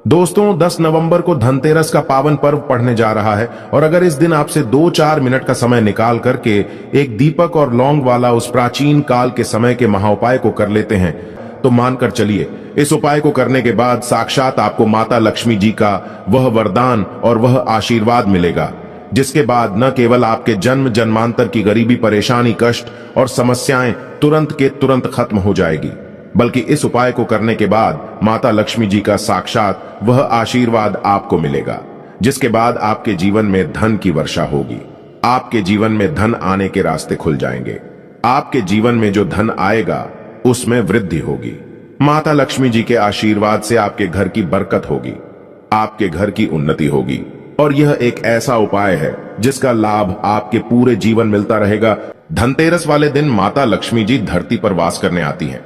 दोस्तों 10 नवंबर को धनतेरस का पावन पर्व पड़ने जा रहा है और अगर इस दिन आपसे 2-4 मिनट का समय निकाल करके एक दीपक और लौंग वाला उस प्राचीन काल के समय के महाउपाय को कर लेते हैं तो मानकर चलिए इस उपाय को करने के बाद साक्षात आपको माता लक्ष्मी जी का वह वरदान और वह आशीर्वाद मिलेगा, जिसके बाद न केवल आपके जन्म जन्मांतर की गरीबी, परेशानी, कष्ट और समस्याएं तुरंत के तुरंत खत्म हो जाएगी, बल्कि इस उपाय को करने के बाद माता लक्ष्मी जी का साक्षात वह आशीर्वाद आपको मिलेगा, जिसके बाद आपके जीवन में धन की वर्षा होगी। आपके जीवन में धन आने के रास्ते खुल जाएंगे। आपके जीवन में जो धन आएगा उसमें वृद्धि होगी। माता लक्ष्मी जी के आशीर्वाद से आपके घर की बरकत होगी, आपके घर की उन्नति होगी और यह एक ऐसा उपाय है जिसका लाभ आपके पूरे जीवन मिलता रहेगा। धनतेरस वाले दिन माता लक्ष्मी जी धरती पर वास करने आती हैं।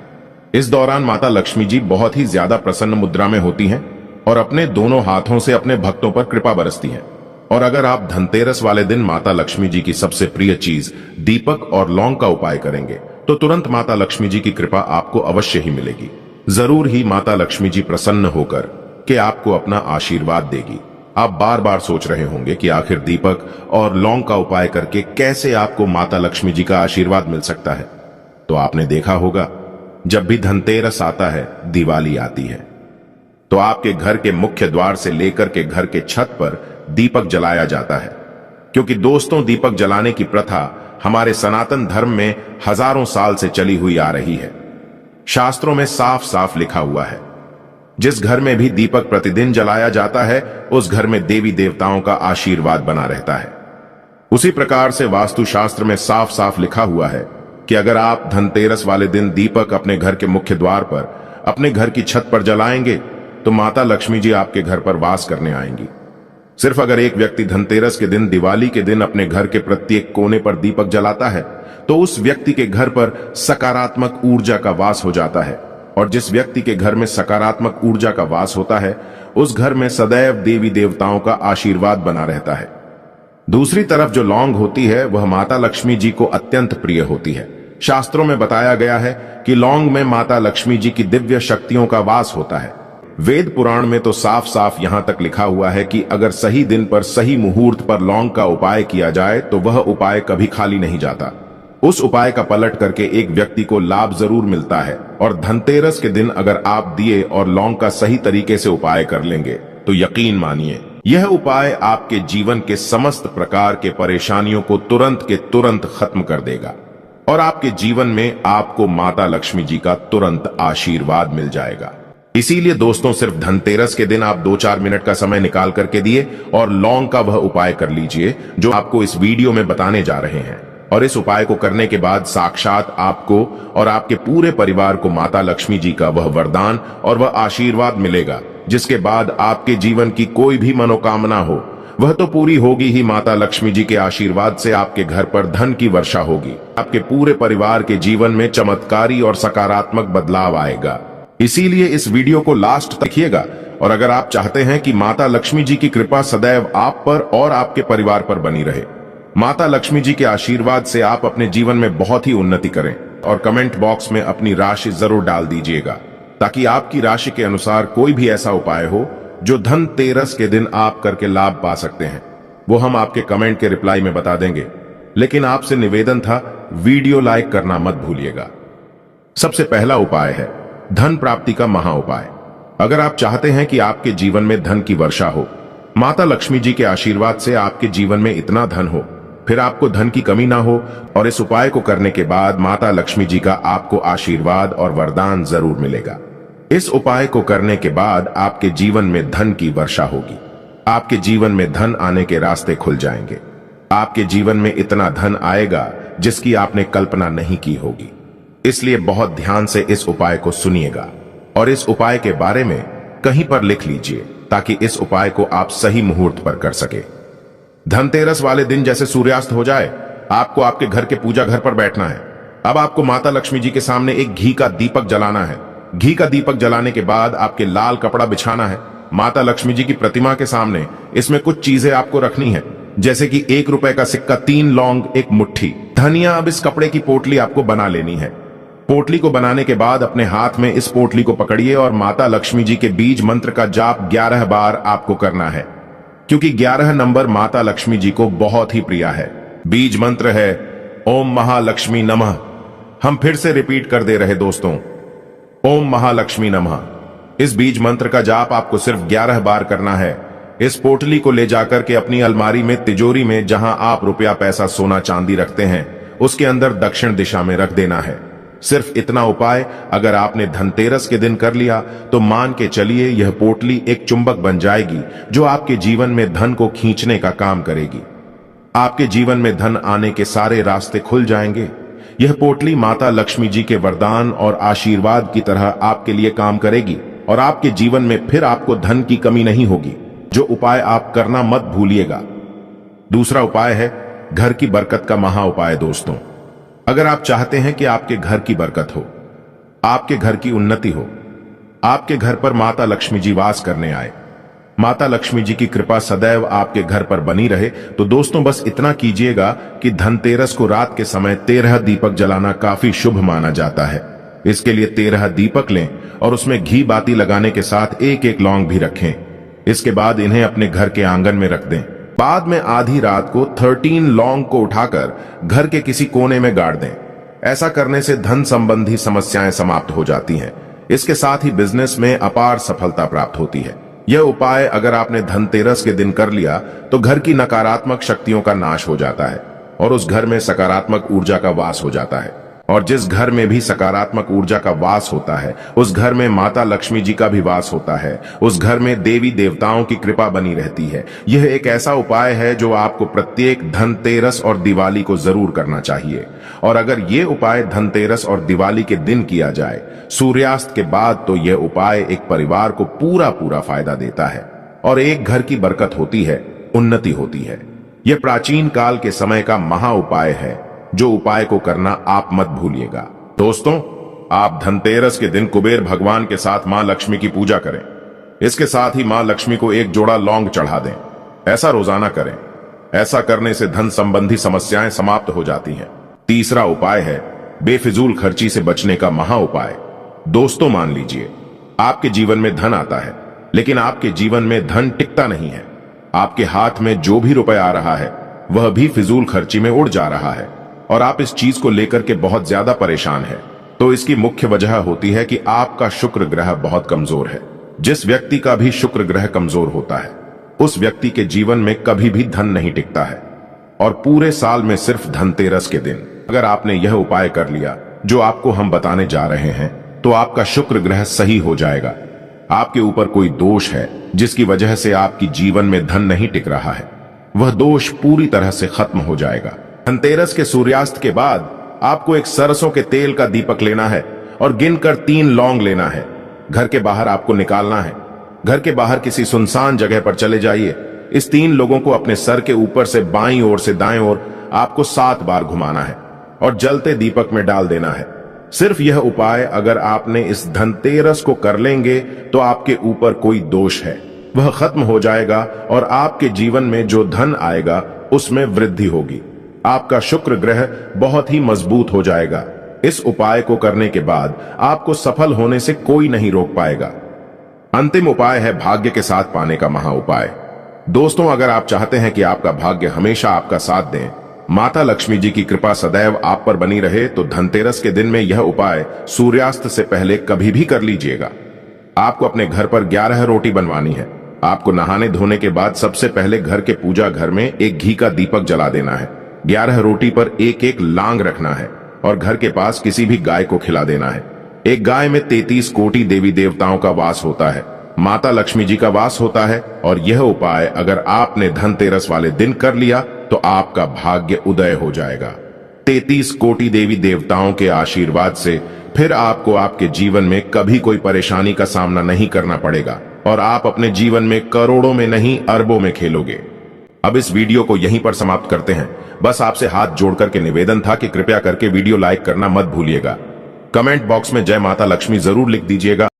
इस दौरान माता लक्ष्मी जी बहुत ही ज्यादा प्रसन्न मुद्रा में होती हैं और अपने दोनों हाथों से अपने भक्तों पर कृपा बरसती हैं। और अगर आप धनतेरस वाले दिन माता लक्ष्मी जी की सबसे प्रिय चीज दीपक और लौंग का उपाय करेंगे तो तुरंत माता लक्ष्मी जी की कृपा आपको अवश्य ही मिलेगी। जरूर ही माता लक्ष्मी जी प्रसन्न होकर के आपको अपना आशीर्वाद देगी। आप बार बार सोच रहे होंगे कि आखिर दीपक और लौंग का उपाय करके कैसे आपको माता लक्ष्मी जी का आशीर्वाद मिल सकता है। तो आपने देखा होगा जब भी धनतेरस आता है, दिवाली आती है, तो आपके घर के मुख्य द्वार से लेकर के घर के छत पर दीपक जलाया जाता है, क्योंकि दोस्तों दीपक जलाने की प्रथा हमारे सनातन धर्म में हजारों साल से चली हुई आ रही है। शास्त्रों में साफ साफ लिखा हुआ है, जिस घर में भी दीपक प्रतिदिन जलाया जाता है उस घर में देवी देवताओं का आशीर्वाद बना रहता है। उसी प्रकार से वास्तु शास्त्र में साफ साफ लिखा हुआ है कि अगर आप धनतेरस वाले दिन दीपक अपने घर के मुख्य द्वार पर, अपने घर की छत पर जलाएंगे तो माता लक्ष्मी जी आपके घर पर वास करने आएंगी। सिर्फ अगर एक व्यक्ति धनतेरस के दिन, दिवाली के दिन अपने घर के प्रत्येक कोने पर दीपक जलाता है तो उस व्यक्ति के घर पर सकारात्मक ऊर्जा का वास हो जाता है, और जिस व्यक्ति के घर में सकारात्मक ऊर्जा का वास होता है उस घर में सदैव देवी देवताओं का आशीर्वाद बना रहता है। दूसरी तरफ जो लौंग होती है वह माता लक्ष्मी जी को अत्यंत प्रिय होती है। शास्त्रों में बताया गया है कि लौंग में माता लक्ष्मी जी की दिव्य शक्तियों का वास होता है। वेद पुराण में तो साफ साफ यहां तक लिखा हुआ है कि अगर सही दिन पर, सही मुहूर्त पर लौंग का उपाय किया जाए तो वह उपाय कभी खाली नहीं जाता। उस उपाय का पलट करके एक व्यक्ति को लाभ जरूर मिलता है। और धनतेरस के दिन अगर आप दिए और लौंग का सही तरीके से उपाय कर लेंगे तो यकीन मानिए यह उपाय आपके जीवन के समस्त प्रकार के परेशानियों को तुरंत के तुरंत खत्म कर देगा और आपके जीवन में आपको माता लक्ष्मी जी का तुरंत आशीर्वाद मिल जाएगा। इसीलिए दोस्तों सिर्फ धनतेरस के दिन आप 2-4 मिनट का समय निकाल करके दिए और लौंग का वह उपाय कर लीजिए जो आपको इस वीडियो में बताने जा रहे हैं। और इस उपाय को करने के बाद साक्षात आपको और आपके पूरे परिवार को माता लक्ष्मी जी का वह वरदान और वह आशीर्वाद मिलेगा, जिसके बाद आपके जीवन की कोई भी मनोकामना हो वह तो पूरी होगी ही। माता लक्ष्मी जी के आशीर्वाद से आपके घर पर धन की वर्षा होगी। आपके पूरे परिवार के जीवन में चमत्कारी और सकारात्मक बदलाव आएगा। इसीलिए इस वीडियो को लास्ट तक देखिएगा। और अगर आप चाहते हैं कि माता लक्ष्मी जी की कृपा सदैव आप पर और आपके परिवार पर बनी रहे, माता लक्ष्मी जी के आशीर्वाद से आप अपने जीवन में बहुत ही उन्नति करें, और कमेंट बॉक्स में अपनी राशि जरूर डाल दीजिएगा, ताकि आपकी राशि के अनुसार कोई भी ऐसा उपाय हो जो धनतेरस के दिन आप करके लाभ पा सकते हैं, वो हम आपके कमेंट के रिप्लाई में बता देंगे। लेकिन आपसे निवेदन था, वीडियो लाइक करना मत भूलिएगा। सबसे पहला उपाय है धन प्राप्ति का महा उपाय। अगर आप चाहते हैं कि आपके जीवन में धन की वर्षा हो, माता लक्ष्मी जी के आशीर्वाद से आपके जीवन में इतना धन हो, फिर आपको धन की कमी ना हो, और इस उपाय को करने के बाद माता लक्ष्मी जी का आपको आशीर्वाद और वरदान जरूर मिलेगा। इस उपाय को करने के बाद आपके जीवन में धन की वर्षा होगी। आपके जीवन में धन आने के रास्ते खुल जाएंगे। आपके जीवन में इतना धन आएगा जिसकी आपने कल्पना नहीं की होगी। इसलिए बहुत ध्यान से इस उपाय को सुनिएगा और इस उपाय के बारे में कहीं पर लिख लीजिए, ताकि इस उपाय को आप सही मुहूर्त पर कर सके। धनतेरस वाले दिन जैसे सूर्यास्त हो जाए, आपको आपके घर के पूजा घर पर बैठना है। अब आपको माता लक्ष्मी जी के सामने एक घी का दीपक जलाना है। घी का दीपक जलाने के बाद आपके लाल कपड़ा बिछाना है। माता लक्ष्मी जी की प्रतिमा के सामने इसमें कुछ चीजें आपको रखनी है, जैसे कि 1 रुपए का सिक्का, 3 लौंग, 1 मुट्ठी धनिया। अब इस कपड़े की पोटली आपको बना लेनी है। पोटली को बनाने के बाद अपने हाथ में इस पोटली को पकड़िए और माता लक्ष्मी जी के बीज मंत्र का जाप 11 बार आपको करना है, क्योंकि 11 नंबर माता लक्ष्मी जी को बहुत ही प्रिय है। बीज मंत्र है ओम महालक्ष्मी नमः। हम फिर से रिपीट कर दे रहे दोस्तों, ओम महालक्ष्मी नमः। इस बीज मंत्र का जाप आपको सिर्फ 11 बार करना है। इस पोटली को ले जाकर के अपनी अलमारी में, तिजोरी में, जहां आप रुपया, पैसा, सोना, चांदी रखते हैं, उसके अंदर दक्षिण दिशा में रख देना है। सिर्फ इतना उपाय अगर आपने धनतेरस के दिन कर लिया तो मान के चलिए यह पोटली एक चुंबक बन जाएगी जो आपके जीवन में धन को खींचने का काम करेगी। आपके जीवन में धन आने के सारे रास्ते खुल जाएंगे। यह पोटली माता लक्ष्मी जी के वरदान और आशीर्वाद की तरह आपके लिए काम करेगी और आपके जीवन में फिर आपको धन की कमी नहीं होगी। जो उपाय आप करना मत भूलिएगा। दूसरा उपाय है घर की बरकत का महा उपाय। दोस्तों, अगर आप चाहते हैं कि आपके घर की बरकत हो, आपके घर की उन्नति हो, आपके घर पर माता लक्ष्मी जी वास करने आए, माता लक्ष्मी जी की कृपा सदैव आपके घर पर बनी रहे, तो दोस्तों बस इतना कीजिएगा कि धनतेरस को रात के समय 13 दीपक जलाना काफी शुभ माना जाता है। इसके लिए 13 दीपक लें और उसमें घी बाती लगाने के साथ एक एक लौंग भी रखें। इसके बाद इन्हें अपने घर के आंगन में रख दें। बाद में आधी रात को 13 लौंग को उठाकर घर के किसी कोने में गाड़ दें। ऐसा करने से धन संबंधी समस्याएं समाप्त हो जाती हैं। इसके साथ ही बिजनेस में अपार सफलता प्राप्त होती है। यह उपाय अगर आपने धनतेरस के दिन कर लिया तो घर की नकारात्मक शक्तियों का नाश हो जाता है और उस घर में सकारात्मक ऊर्जा का वास हो जाता है। और जिस घर में भी सकारात्मक ऊर्जा का वास होता है उस घर में माता लक्ष्मी जी का भी वास होता है। उस घर में देवी देवताओं की कृपा बनी रहती है। यह एक ऐसा उपाय है जो आपको प्रत्येक धनतेरस और दिवाली को जरूर करना चाहिए। और अगर ये उपाय धनतेरस और दिवाली के दिन किया जाए सूर्यास्त के बाद, तो यह उपाय एक परिवार को पूरा फायदा देता है और एक घर की बरकत होती है, उन्नति होती है। यह प्राचीन काल के समय का महा उपाय है, जो उपाय को करना आप मत भूलिएगा। दोस्तों, आप धनतेरस के दिन कुबेर भगवान के साथ मां लक्ष्मी की पूजा करें। इसके साथ ही मां लक्ष्मी को एक जोड़ा लौंग चढ़ा दें। ऐसा रोजाना करें। ऐसा करने से धन संबंधी समस्याएं समाप्त हो जाती हैं। तीसरा उपाय है बेफिजूल खर्ची से बचने का महा उपाय। दोस्तों, मान लीजिए आपके जीवन में धन आता है, लेकिन आपके जीवन में धन टिकता नहीं है। आपके हाथ में जो भी रुपया आ रहा है वह भी फिजूल खर्ची में उड़ जा रहा है और आप इस चीज को लेकर के बहुत ज्यादा परेशान हैं। तो इसकी मुख्य वजह होती है कि आपका शुक्र ग्रह बहुत कमजोर है। जिस व्यक्ति का भी शुक्र ग्रह कमजोर होता है उस व्यक्ति के जीवन में कभी भी धन नहीं टिकता है। और पूरे साल में सिर्फ धनतेरस के दिन अगर आपने यह उपाय कर लिया जो आपको हम बताने जा रहे हैं, तो आपका शुक्र ग्रह सही हो जाएगा। आपके ऊपर कोई दोष है जिसकी वजह से आपकी जीवन में धन नहीं टिक रहा है, वह दोष पूरी तरह से खत्म हो जाएगा। धनतेरस के सूर्यास्त के बाद आपको एक सरसों के तेल का दीपक लेना है और गिनकर 3 लौंग लेना है। घर के बाहर आपको निकालना है। घर के बाहर किसी सुनसान जगह पर चले जाइए। इस 3 लोगों को अपने सर के ऊपर से बाईं ओर से दाएं ओर आपको 7 बार घुमाना है और जलते दीपक में डाल देना है। सिर्फ यह उपाय अगर आपने इस धनतेरस को कर लेंगे तो आपके ऊपर कोई दोष है वह खत्म हो जाएगा और आपके जीवन में जो धन आएगा उसमें वृद्धि होगी। आपका शुक्र ग्रह बहुत ही मजबूत हो जाएगा। इस उपाय को करने के बाद आपको सफल होने से कोई नहीं रोक पाएगा। अंतिम उपाय है भाग्य के साथ पाने का महा उपाय। दोस्तों, अगर आप चाहते हैं कि आपका भाग्य हमेशा आपका साथ दें, माता लक्ष्मी जी की कृपा सदैव आप पर बनी रहे, तो धनतेरस के दिन में यह उपाय सूर्यास्त से पहले कभी भी कर लीजिएगा। आपको अपने घर पर 11 रोटी बनवानी है। आपको नहाने धोने के बाद सबसे पहले घर के पूजा घर में एक घी का दीपक जला देना है। 11 रोटी पर एक एक लांग रखना है और घर के पास किसी भी गाय को खिला देना है। एक गाय में 33 कोटि देवी देवताओं का वास होता है, माता लक्ष्मी जी का वास होता है। और यह उपाय अगर आपने धनतेरस वाले दिन कर लिया तो आपका भाग्य उदय हो जाएगा। 33 कोटि देवी देवताओं के आशीर्वाद से फिर आपको आपके जीवन में कभी कोई परेशानी का सामना नहीं करना पड़ेगा और आप अपने जीवन में करोड़ों में नहीं अरबों में खेलोगे। अब इस वीडियो को यहीं पर समाप्त करते हैं। बस आपसे हाथ जोड़ करके निवेदन था कि कृपया करके वीडियो लाइक करना मत भूलिएगा। कमेंट बॉक्स में जय माता लक्ष्मी जरूर लिख दीजिएगा।